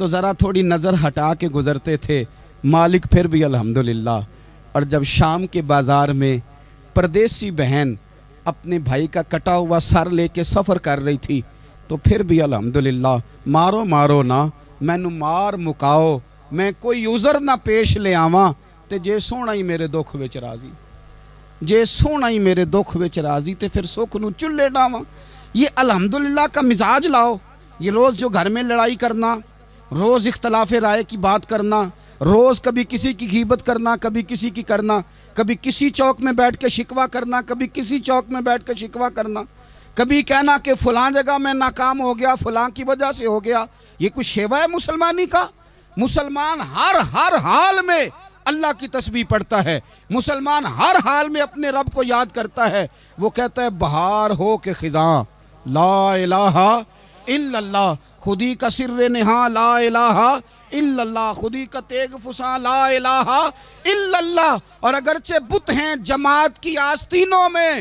تو ذرا تھوڑی نظر ہٹا کے گزرتے تھے، مالک پھر بھی الحمدللہ۔ اور جب شام کے بازار میں پردیسی بہن اپنے بھائی کا کٹا ہوا سر لے کے سفر کر رہی تھی تو پھر بھی الحمدللہ، مارو مارو نہ مینو مار مکاؤ، میں کوئی عذر نہ پیش لے آواں تے جے سونا ہی میرے دکھ وچ راضی، جے سونا ہی میرے دکھ وچ راضی تے پھر سکھ نو چلے ڈاواں۔ یہ الحمدللہ کا مزاج لاؤ۔ یہ روز جو گھر میں لڑائی کرنا، روز اختلاف رائے کی بات کرنا، روز کبھی کسی کی غیبت کرنا، کبھی کسی کی کرنا، کبھی کسی چوک میں بیٹھ کے شکوہ کرنا، کبھی کسی چوک میں بیٹھ کے شکوہ کرنا، کبھی کہنا کہ فلاں جگہ میں ناکام ہو گیا، فلاں کی وجہ سے ہو گیا۔ یہ کچھ شیوا ہے مسلمانی کا؟ مسلمان ہر حال میں اللہ کی تسبیح پڑھتا ہے، مسلمان ہر حال میں اپنے رب کو یاد کرتا ہے۔ وہ کہتا ہے بہار ہو کے خزاں لا الہ الا اللہ، خودی کا سر نہاں لا الہ الا اللہ، خودی کا تیغ فساں لا الہ الا اللہ۔ اور اگرچہ بت ہیں جماعت کی آستینوں میں،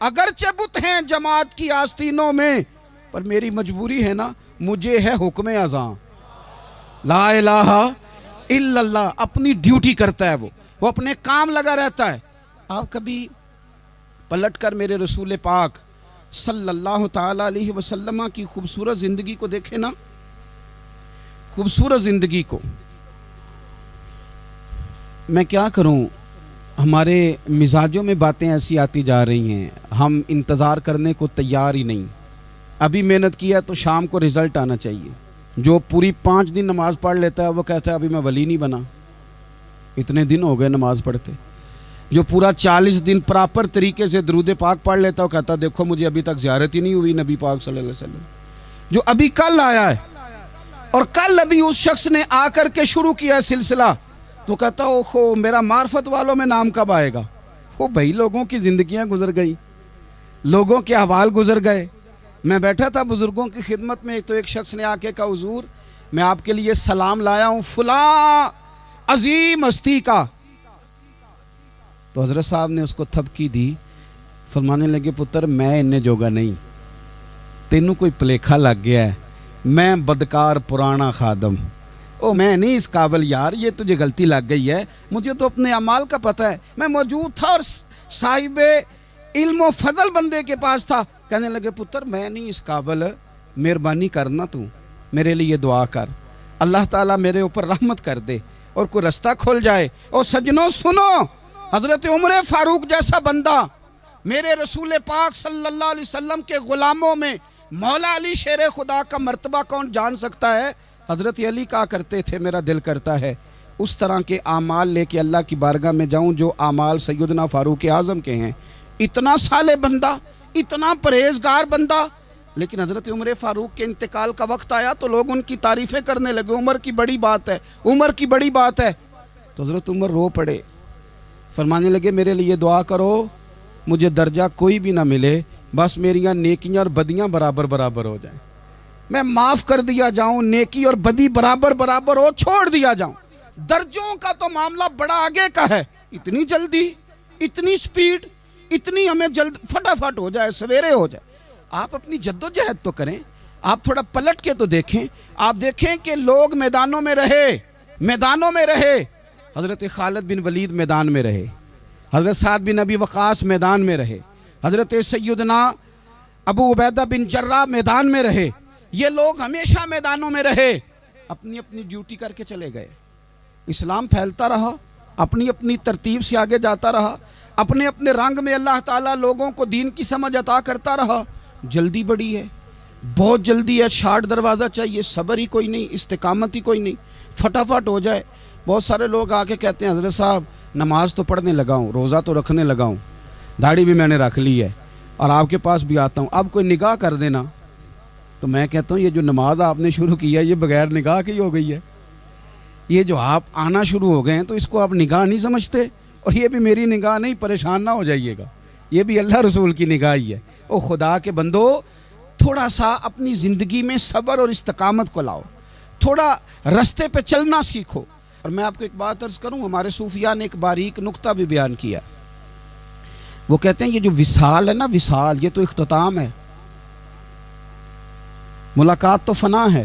اگرچہ بت ہیں جماعت کی آستینوں میں، پر میری مجبوری ہے نا، مجھے ہے حکم اذاں لا الہ الا اللہ۔ اپنی ڈیوٹی کرتا ہے وہ اپنے کام لگا رہتا ہے۔ آپ کبھی پلٹ کر میرے رسول پاک صلی اللہ تعالی علیہ وسلم کی خوبصورت زندگی کو دیکھیں نا، خوبصورت زندگی کو۔ میں کیا کروں، ہمارے مزاجوں میں باتیں ایسی آتی جا رہی ہیں، ہم انتظار کرنے کو تیار ہی نہیں۔ ابھی محنت کیا تو شام کو رزلٹ آنا چاہیے۔ جو پوری 5 دن نماز پڑھ لیتا ہے وہ کہتا ہے ابھی میں ولی نہیں بنا، اتنے دن ہو گئے نماز پڑھتے۔ جو پورا 40 دن پراپر طریقے سے درود پاک پڑھ لیتا ہے وہ کہتا ہے دیکھو مجھے ابھی تک زیارت ہی نہیں ہوئی نبی پاک صلی اللہ علیہ وسلم۔ جو ابھی کل آیا ہے اور کل ابھی اس شخص نے آ کر کے شروع کیا ہے سلسلہ، تو کہتا اوہو میرا معرفت والوں میں نام کب آئے گا؟ وہ بھائی لوگوں کی زندگیاں گزر گئی، لوگوں کے احوال گزر گئے۔ میں بیٹھا تھا بزرگوں کی خدمت میں، تو ایک شخص نے آ کے کہا حضور میں آپ کے لیے سلام لایا ہوں فلاں عظیم ہستی کا۔ تو حضرت صاحب نے اس کو تھپکی دی، فرمانے لگے پتر میں انہیں جوگا نہیں، تینوں کوئی پلیکھا لگ گیا ہے، میں بدکار پرانا خادم، میں نہیں اس قابل یار، یہ تجھے غلطی لگ گئی ہے، مجھے تو اپنے اعمال کا پتہ ہے، میں موجود تھا اور صاحب علم و فضل بندے کے پاس تھا۔ کہنے لگے پتر میں نہیں اس قابل، مہربانی کرنا تو میرے لیے دعا کر، اللہ تعالیٰ میرے اوپر رحمت کر دے اور کوئی رستہ کھل جائے۔ اور سجنوں سنو، حضرت عمر فاروق جیسا بندہ میرے رسول پاک صلی اللہ علیہ وسلم کے غلاموں میں مولا علی شیر خدا کا مرتبہ کون جان سکتا ہے؟ حضرت علی کہا کرتے تھے میرا دل کرتا ہے اس طرح کے اعمال لے کے اللہ کی بارگاہ میں جاؤں جو اعمال سیدنا فاروق اعظم کے ہیں۔ اتنا صالح بندہ، اتنا پرہیزگار بندہ، لیکن حضرت عمر فاروق کے انتقال کا وقت آیا تو لوگ ان کی تعریفیں کرنے لگے، عمر کی بڑی بات ہے، عمر کی بڑی بات ہے۔ تو حضرت عمر رو پڑے، فرمانے لگے میرے لیے دعا کرو، مجھے درجہ کوئی بھی نہ ملے، بس میریاں نیکیاں اور بدیاں برابر برابر ہو جائیں، میں معاف کر دیا جاؤں، نیکی اور بدی برابر برابر ہو، چھوڑ دیا جاؤں۔ درجوں کا تو معاملہ بڑا آگے کا ہے، اتنی جلدی، اتنی سپیڈ، اتنی ہمیں جلد فٹافٹ ہو جائے، سویرے ہو جائے۔ آپ اپنی جد و جہد تو کریں، آپ تھوڑا پلٹ کے تو دیکھیں، آپ دیکھیں کہ لوگ میدانوں میں رہے، حضرت خالد بن ولید میدان میں رہے، حضرت سعد بن ابی وقاص میدان میں رہے، حضرت سیدنا ابو عبیدہ بن جراح میدان میں رہے، یہ لوگ ہمیشہ میدانوں میں رہے، اپنی اپنی ڈیوٹی کر کے چلے گئے۔ اسلام پھیلتا رہا، اپنی اپنی ترتیب سے آگے جاتا رہا، اپنے اپنے رنگ میں اللہ تعالیٰ لوگوں کو دین کی سمجھ عطا کرتا رہا۔ جلدی بڑی ہے، بہت جلدی ہے، شارٹ دروازہ چاہیے، صبر ہی کوئی نہیں، استقامت ہی کوئی نہیں، فٹافٹ ہو جائے۔ بہت سارے لوگ آ کے کہتے ہیں حضرت صاحب نماز تو پڑھنے لگا ہوں، روزہ تو رکھنے لگا ہوں، داڑھی بھی میں نے رکھ لی ہے اور آپ کے پاس بھی آتا ہوں، اب کوئی نگاہ کر دینا۔ تو میں کہتا ہوں یہ جو نماز آپ نے شروع کی ہے یہ بغیر نگاہ کی ہو گئی ہے، یہ جو آپ آنا شروع ہو گئے ہیں تو اس کو آپ نگاہ نہیں سمجھتے، اور یہ بھی میری نگاہ نہیں، پریشان نہ ہو جائیے گا، یہ بھی اللہ رسول کی نگاہ ہی ہے۔ او خدا کے بندو، تھوڑا سا اپنی زندگی میں صبر اور استقامت کو لاؤ، تھوڑا رستے پہ چلنا سیکھو۔ اور میں آپ کو ایک بات عرض کروں، ہمارے صوفیاء نے ایک باریک نقطہ بھی بیان کیا، وہ کہتے ہیں یہ جو وصال ہے نا، وصال یہ تو اختتام ہے، ملاقات تو فنا ہے،